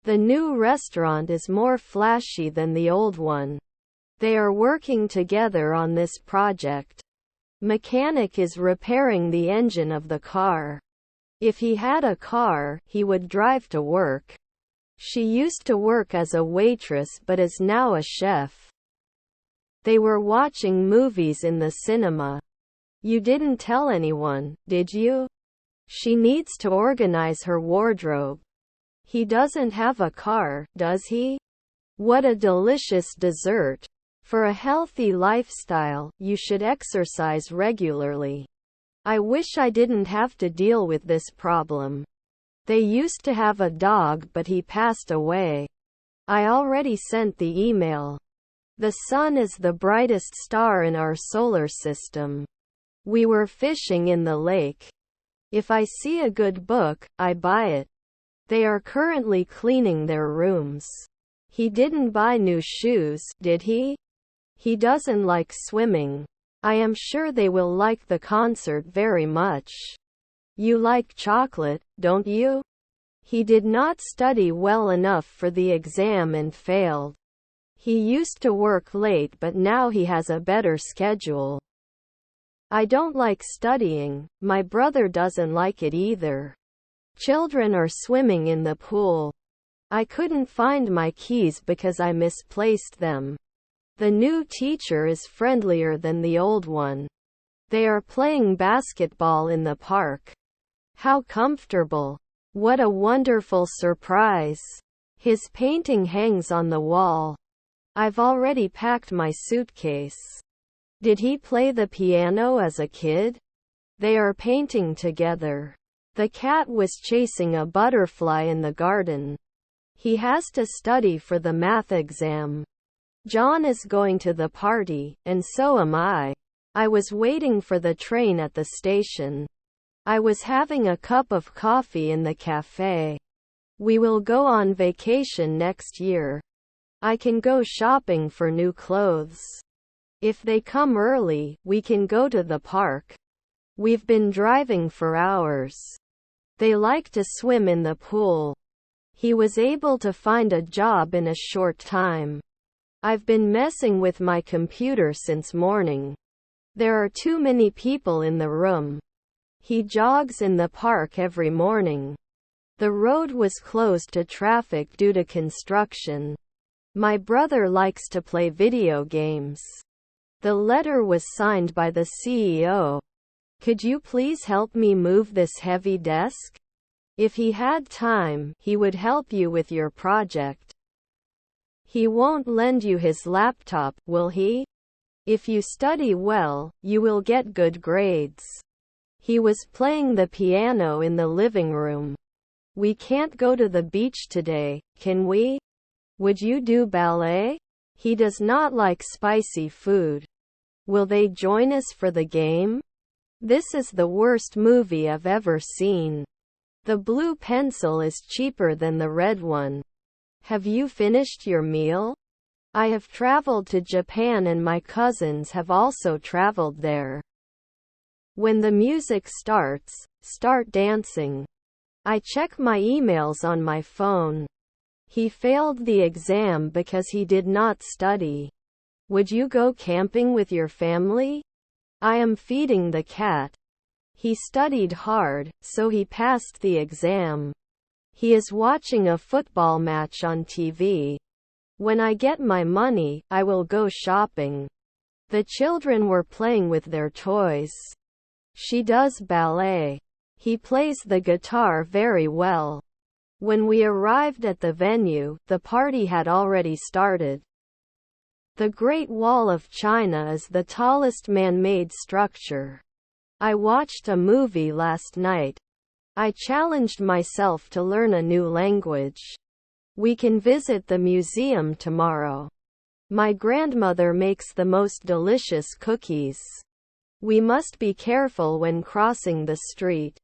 The new restaurant is more flashy than the old one. They are working together on this project. Mechanic is repairing the engine of the car. If he had a car, he would drive to work. She used to work as a waitress but is now a chef. They were watching movies in the cinema. You didn't tell anyone, did you? She needs to organize her wardrobe. He doesn't have a car, does he? What a delicious dessert. For a healthy lifestyle, you should exercise regularly. I wish I didn't have to deal with this problem. They used to have a dog but he passed away. I already sent the email. The sun is the brightest star in our solar system. We were fishing in the lake. If I see a good book, I buy it. They are currently cleaning their rooms. He didn't buy new shoes, did he? He doesn't like swimming. I am sure they will like the concert very much. You like chocolate, don't you? He did not study well enough for the exam and failed. He used to work late but now he has a better schedule. I don't like studying, my brother doesn't like it either. Children are swimming in the pool. I couldn't find my keys because I misplaced them. The new teacher is friendlier than the old one. They are playing basketball in the park. How comfortable. What a wonderful surprise. His painting hangs on the wall. I've already packed my suitcase. Did he play the piano as a kid? They are painting together. The cat was chasing a butterfly in the garden. He has to study for the math exam. John is going to the party, and so am I. I was waiting for the train at the station. I was having a cup of coffee in the cafe. We will go on vacation next year. I can go shopping for new clothes. If they come early, we can go to the park. We've been driving for hours. They like to swim in the pool. He was able to find a job in a short time. I've been messing with my computer since morning. There are too many people in the room. He jogs in the park every morning. The road was closed to traffic due to construction. My brother likes to play video games. The letter was signed by the CEO. Could you please help me move this heavy desk? If he had time, he would help you with your project. He won't lend you his laptop, will he? If you study well, you will get good grades. He was playing the piano in the living room. We can't go to the beach today, can we? Would you do ballet? He does not like spicy food. Will they join us for the game? This is the worst movie I've ever seen. The blue pencil is cheaper than the red one. Have you finished your meal? I have traveled to Japan and my cousins have also traveled there. When the music starts, start dancing. I check my emails on my phone. He failed the exam because he did not study. Would you go camping with your family? I am feeding the cat. He studied hard, so he passed the exam. He is watching a football match on TV. When I get my money, I will go shopping. The children were playing with their toys. She does ballet. He plays the guitar very well. When we arrived at the venue, the party had already started. The Great Wall of China is the tallest man-made structure. I watched a movie last night. I challenged myself to learn a new language. We can visit the museum tomorrow. My grandmother makes the most delicious cookies. We must be careful when crossing the street.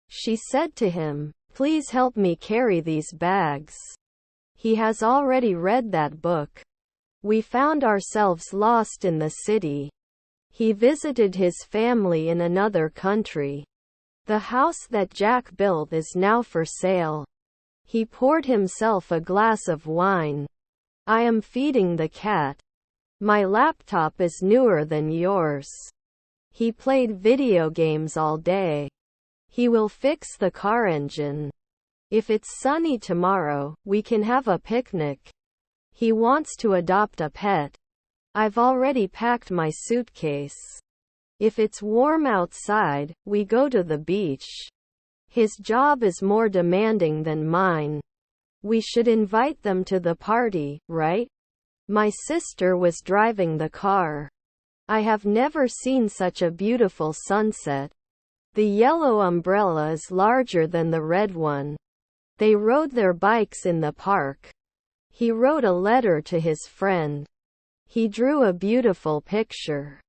She said to him, "Please help me carry these bags." He has already read that book. We found ourselves lost in the city. He visited his family in another country. The house that Jack built is now for sale. He poured himself a glass of wine. I am feeding the cat. My laptop is newer than yours. He played video games all day. He will fix the car engine. If it's sunny tomorrow, we can have a picnic. He wants to adopt a pet. I've already packed my suitcase. If it's warm outside, we go to the beach. His job is more demanding than mine. We should invite them to the party, right? My sister was driving the car. I have never seen such a beautiful sunset. The yellow umbrella is larger than the red one. They rode their bikes in the park. He wrote a letter to his friend. He drew a beautiful picture.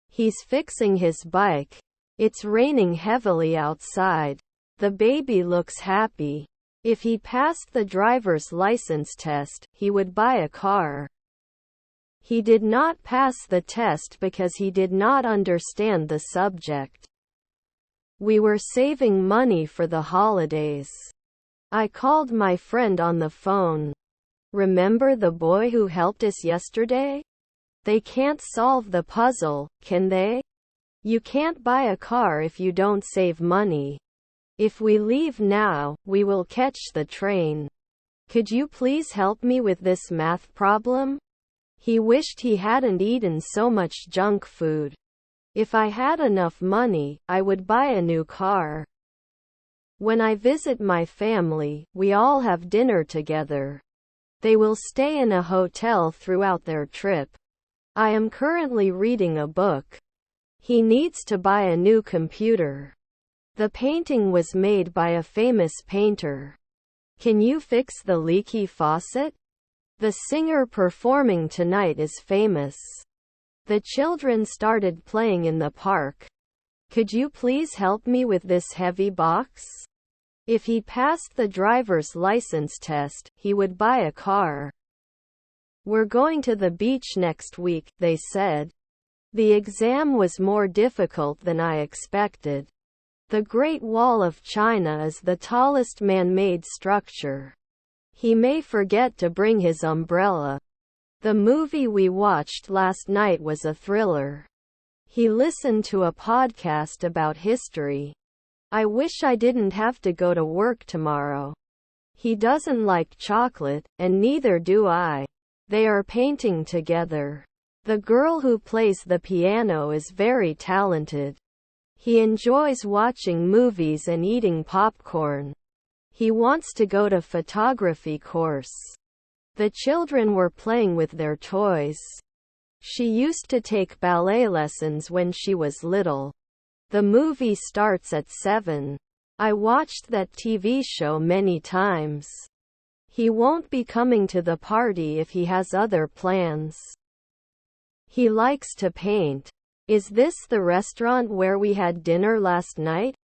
He's fixing his bike. It's raining heavily outside. The baby looks happy. If he passed the driver's license test, he would buy a car. He did not pass the test because he did not understand the subject. We were saving money for the holidays. I called my friend on the phone. Remember the boy who helped us yesterday? They can't solve the puzzle, can they? You can't buy a car if you don't save money. If we leave now, we will catch the train. Could you please help me with this math problem? He wished he hadn't eaten so much junk food. If I had enough money, I would buy a new car. When I visit my family, we all have dinner together. They will stay in a hotel throughout their trip. I am currently reading a book. He needs to buy a new computer. The painting was made by a famous painter. Can you fix the leaky faucet? The singer performing tonight is famous. The children started playing in the park. Could you please help me with this heavy box? If he passed the driver's license test, he would buy a car. We're going to the beach next week, they said. The exam was more difficult than I expected. The Great Wall of China is the tallest man-made structure. He may forget to bring his umbrella. The movie we watched last night was a thriller. He listened to a podcast about history. I wish I didn't have to go to work tomorrow. He doesn't like chocolate, and neither do I. They are painting together. The girl who plays the piano is very talented. He enjoys watching movies and eating popcorn. He wants to go to photography course. The children were playing with their toys. She used to take ballet lessons when she was little. The movie starts at 7. I watched that TV show many times. He won't be coming to the party if he has other plans. He likes to paint. Is this the restaurant where we had dinner last night?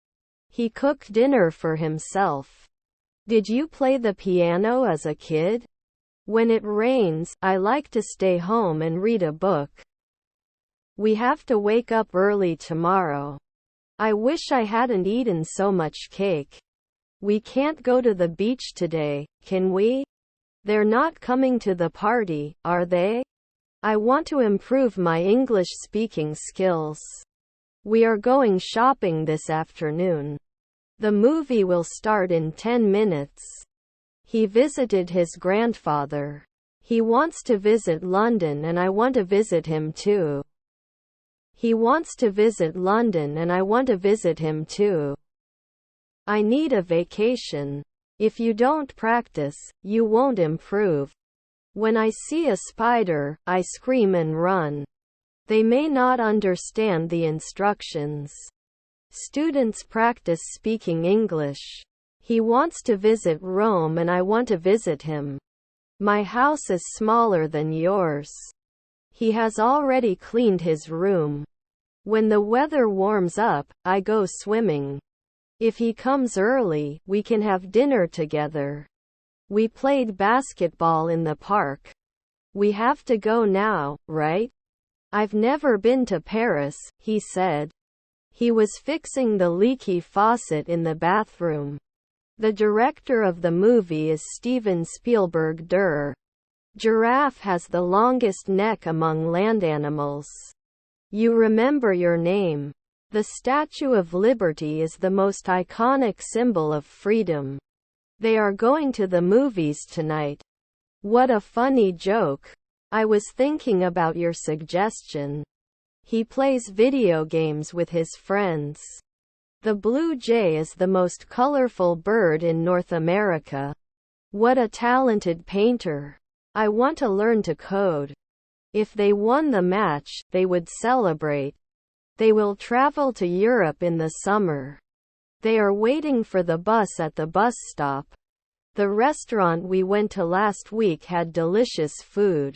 He cooked dinner for himself. Did you play the piano as a kid? When it rains, I like to stay home and read a book. We have to wake up early tomorrow. I wish I hadn't eaten so much cake. We can't go to the beach today, can we? They're not coming to the party, are they? I want to improve my English speaking skills. We are going shopping this afternoon. The movie will start in 10 minutes. He visited his grandfather. He wants to visit London and I want to visit him too. He wants to visit London and I want to visit him too. I need a vacation. If you don't practice, you won't improve. When I see a spider, I scream and run. They may not understand the instructions. Students practice speaking English. He wants to visit Rome and I want to visit him. My house is smaller than yours. He has already cleaned his room. When the weather warms up, I go swimming. If he comes early, we can have dinner together. We played basketball in the park. We have to go now, right? I've never been to Paris, he said. He was fixing the leaky faucet in the bathroom. The director of the movie is Steven Spielberg. Giraffe has the longest neck among land animals. You remember your name. The Statue of Liberty is the most iconic symbol of freedom. They are going to the movies tonight. What a funny joke. I was thinking about your suggestion. He plays video games with his friends. The blue jay is the most colorful bird in North America. What a talented painter. I want to learn to code. If they won the match, they would celebrate. They will travel to Europe in the summer. They are waiting for the bus at the bus stop. The restaurant we went to last week had delicious food.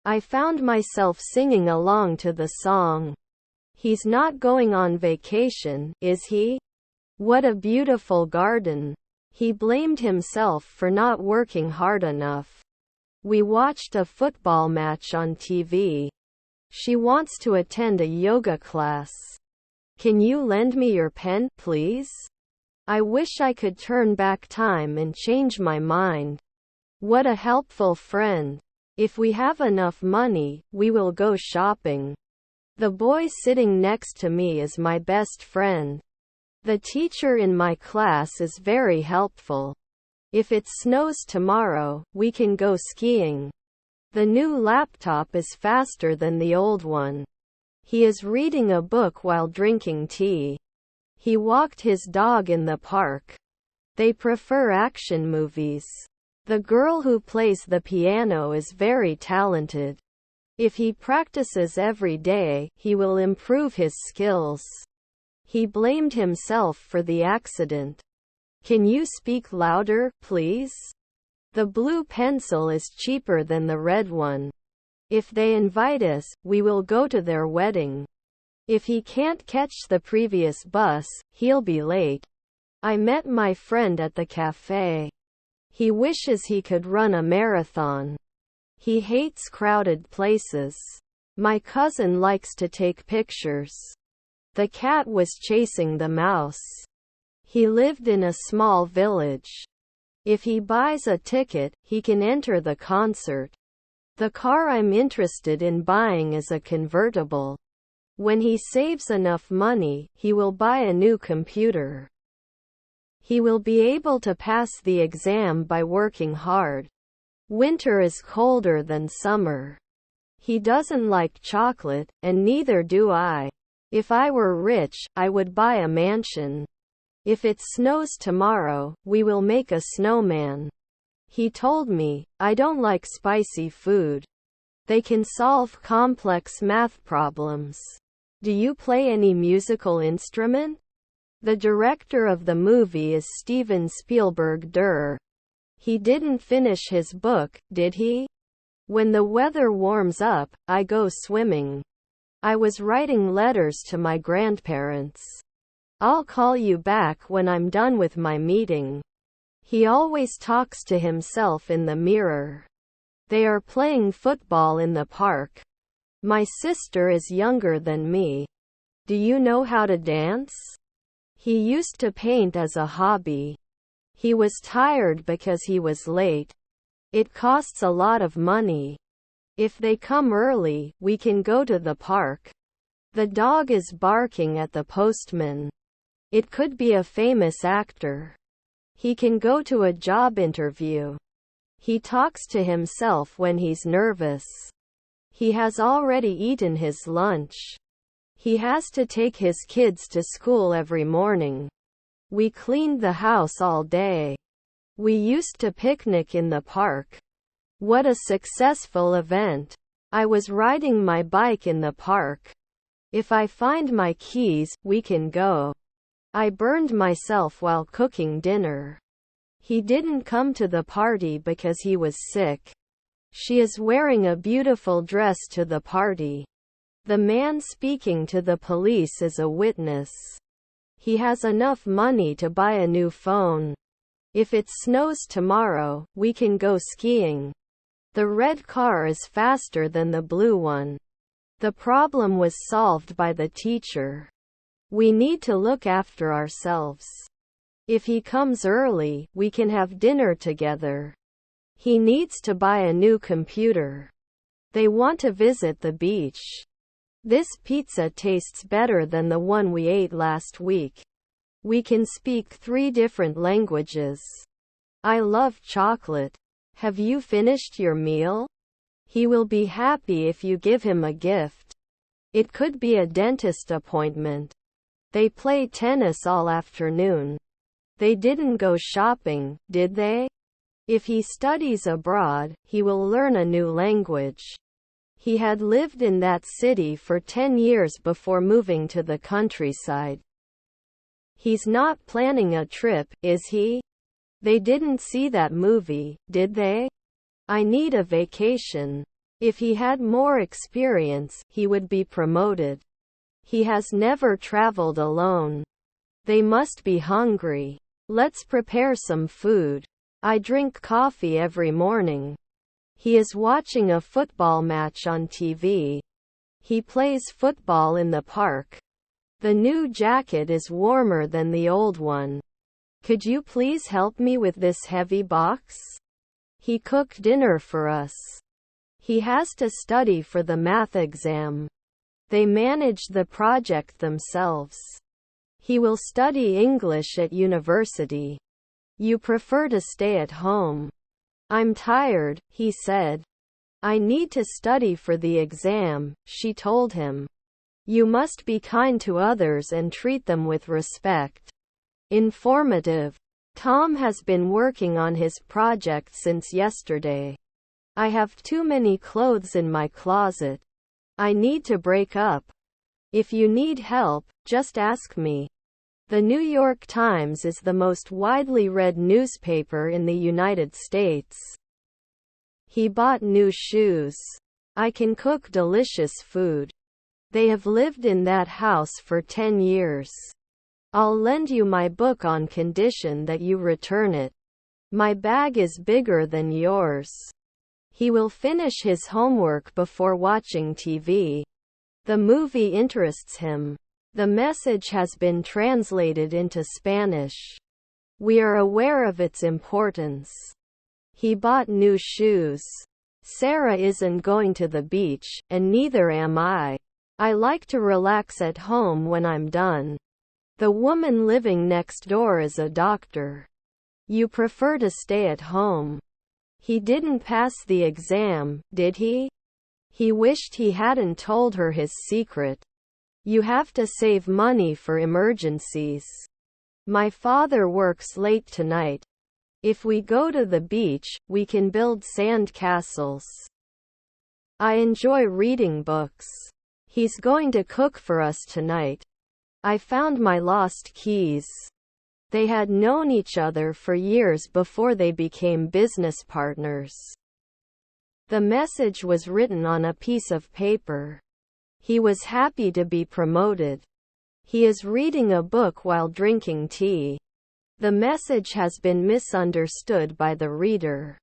I found myself singing along to the song. He's not going on vacation, is he? What a beautiful garden. He blamed himself for not working hard enough. We watched a football match on TV. She wants to attend a yoga class. Can you lend me your pen, please? I wish I could turn back time and change my mind. What a helpful friend. If we have enough money, we will go shopping. The boy sitting next to me is my best friend. The teacher in my class is very helpful. If it snows tomorrow, we can go skiing. The new laptop is faster than the old one. He is reading a book while drinking tea. He walked his dog in the park. They prefer action movies. The girl who plays the piano is very talented. If he practices every day, he will improve his skills. He blamed himself for the accident. Can you speak louder, please? The blue pencil is cheaper than the red one. If they invite us, we will go to their wedding. If he can't catch the previous bus, he'll be late. I met my friend at the cafe. He wishes he could run a marathon. He hates crowded places. My cousin likes to take pictures. The cat was chasing the mouse. He lived in a small village. If he buys a ticket, he can enter the concert. The car I'm interested in buying is a convertible. When he saves enough money, he will buy a new computer. He will be able to pass the exam by working hard. Winter is colder than summer. He doesn't like chocolate, and neither do I. If I were rich, I would buy a mansion. If it snows tomorrow, we will make a snowman. He told me, I don't like spicy food. They can solve complex math problems. Do you play any musical instrument? The director of the movie is Steven Spielberg. He didn't finish his book, did he? When the weather warms up, I go swimming. I was writing letters to my grandparents. I'll call you back when I'm done with my meeting. He always talks to himself in the mirror. They are playing football in the park. My sister is younger than me. Do you know how to dance? He used to paint as a hobby. He was tired because he was late. It costs a lot of money. If they come early, we can go to the park. The dog is barking at the postman. It could be a famous actor. He can go to a job interview. He talks to himself when he's nervous. He has already eaten his lunch. He has to take his kids to school every morning. We cleaned the house all day. We used to picnic in the park. What a successful event. I was riding my bike in the park. If I find my keys, we can go. I burned myself while cooking dinner. He didn't come to the party because he was sick. She is wearing a beautiful dress to the party. The man speaking to the police is a witness. He has enough money to buy a new phone. If it snows tomorrow, we can go skiing. The red car is faster than the blue one. The problem was solved by the teacher. We need to look after ourselves. If he comes early, we can have dinner together. He needs to buy a new computer. They want to visit the beach. This pizza tastes better than the one we ate last week. We can speak 3 different languages. I love chocolate. Have you finished your meal? He will be happy if you give him a gift. It could be a dentist appointment. They play tennis all afternoon. They didn't go shopping, did they? If he studies abroad, he will learn a new language. He had lived in that city for 10 years before moving to the countryside. He's not planning a trip, is he? They didn't see that movie, did they? I need a vacation. If he had more experience, he would be promoted. He has never traveled alone. They must be hungry. Let's prepare some food. I drink coffee every morning. He is watching a football match on TV. He plays football in the park. The new jacket is warmer than the old one. Could you please help me with this heavy box? He cooked dinner for us. He has to study for the math exam. They manage the project themselves. He will study English at university. You prefer to stay at home. I'm tired, he said. I need to study for the exam, she told him. You must be kind to others and treat them with respect. Informative. Tom has been working on his project since yesterday. I have too many clothes in my closet. I need to break up. If you need help, just ask me. The New York Times is the most widely read newspaper in the United States. He bought new shoes. I can cook delicious food. They have lived in that house for 10 years. I'll lend you my book on condition that you return it. My bag is bigger than yours. He will finish his homework before watching TV. The movie interests him. The message has been translated into Spanish. We are aware of its importance. He bought new shoes. Sarah isn't going to the beach, and neither am I. I like to relax at home when I'm done. The woman living next door is a doctor. You prefer to stay at home. He didn't pass the exam, did he? He wished he hadn't told her his secret. You have to save money for emergencies. My father works late tonight. If we go to the beach, we can build sand castles. I enjoy reading books. He's going to cook for us tonight. I found my lost keys. They had known each other for years before they became business partners. The message was written on a piece of paper. He was happy to be promoted. He is reading a book while drinking tea. The message has been misunderstood by the reader.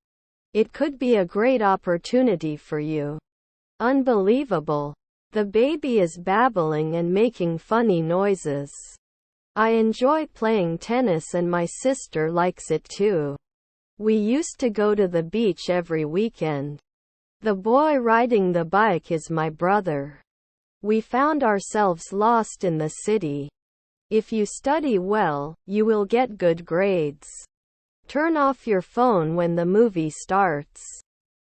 It could be a great opportunity for you. Unbelievable. The baby is babbling and making funny noises. I enjoy playing tennis and my sister likes it too. We used to go to the beach every weekend. The boy riding the bike is my brother. We found ourselves lost in the city. If you study well, you will get good grades. Turn off your phone when the movie starts.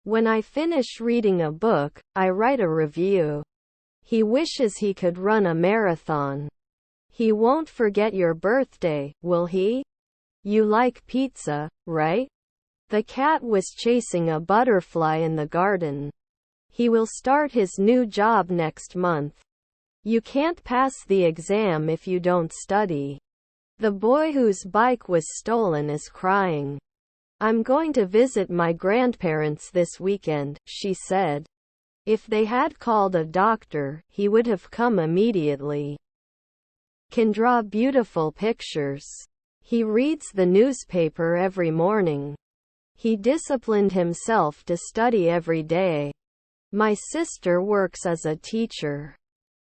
When I finish reading a book, I write a review. He wishes he could run a marathon. He won't forget your birthday, will he? You like pizza, right? The cat was chasing a butterfly in the garden. He will start his new job next month. You can't pass the exam if you don't study. The boy whose bike was stolen is crying. I'm going to visit my grandparents this weekend, she said. If they had called a doctor, he would have come immediately. Can draw beautiful pictures. He reads the newspaper every morning. He disciplined himself to study every day. My sister works as a teacher.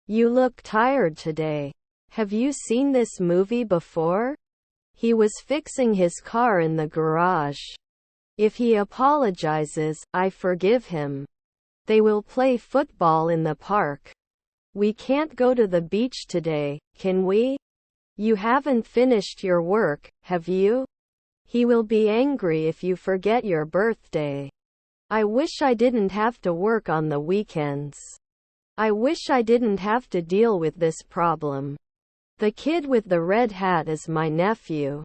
You look tired today. Have you seen this movie before? He was fixing his car in the garage. If he apologizes, I forgive him. They will play football in the park. We can't go to the beach today, can we? You haven't finished your work, have you? He will be angry if you forget your birthday. I wish I didn't have to work on the weekends. I wish I didn't have to deal with this problem. The kid with the red hat is my nephew.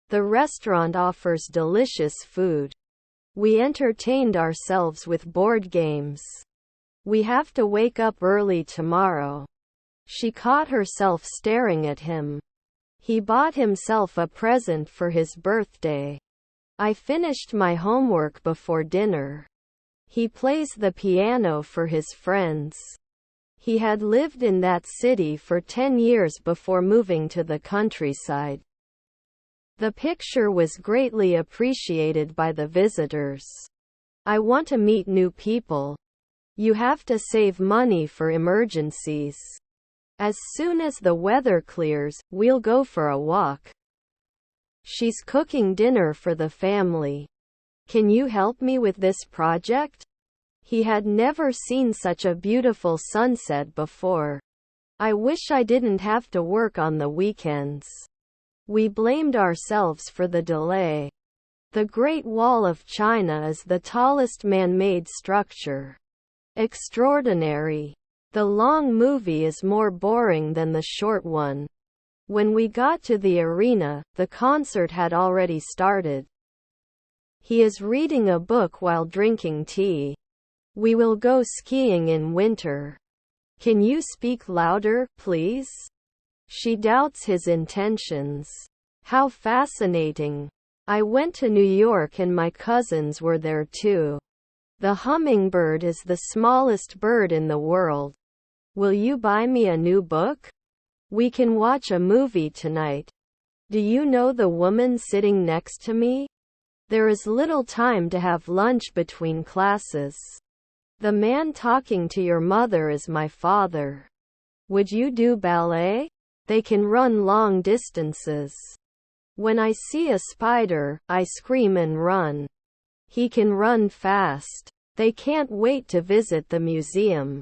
The restaurant offers delicious food. We entertained ourselves with board games. We have to wake up early tomorrow. She caught herself staring at him. He bought himself a present for his birthday. I finished my homework before dinner. He plays the piano for his friends. He had lived in that city for 10 years before moving to the countryside. The picture was greatly appreciated by the visitors. I want to meet new people. You have to save money for emergencies. As soon as the weather clears, we'll go for a walk. She's cooking dinner for the family. Can you help me with this project? He had never seen such a beautiful sunset before. I wish I didn't have to work on the weekends. We blamed ourselves for the delay. The Great Wall of China is the tallest man-made structure. Extraordinary. The long movie is more boring than the short one. When we got to the arena, the concert had already started. He is reading a book while drinking tea. We will go skiing in winter. Can you speak louder, please? She doubts his intentions. How fascinating. I went to New York and my cousins were there too. The hummingbird is the smallest bird in the world. Will you buy me a new book? We can watch a movie tonight. Do you know the woman sitting next to me? There is little time to have lunch between classes. The man talking to your mother is my father. Would you do ballet? They can run long distances. When I see a spider, I scream and run. He can run fast. They can't wait to visit the museum.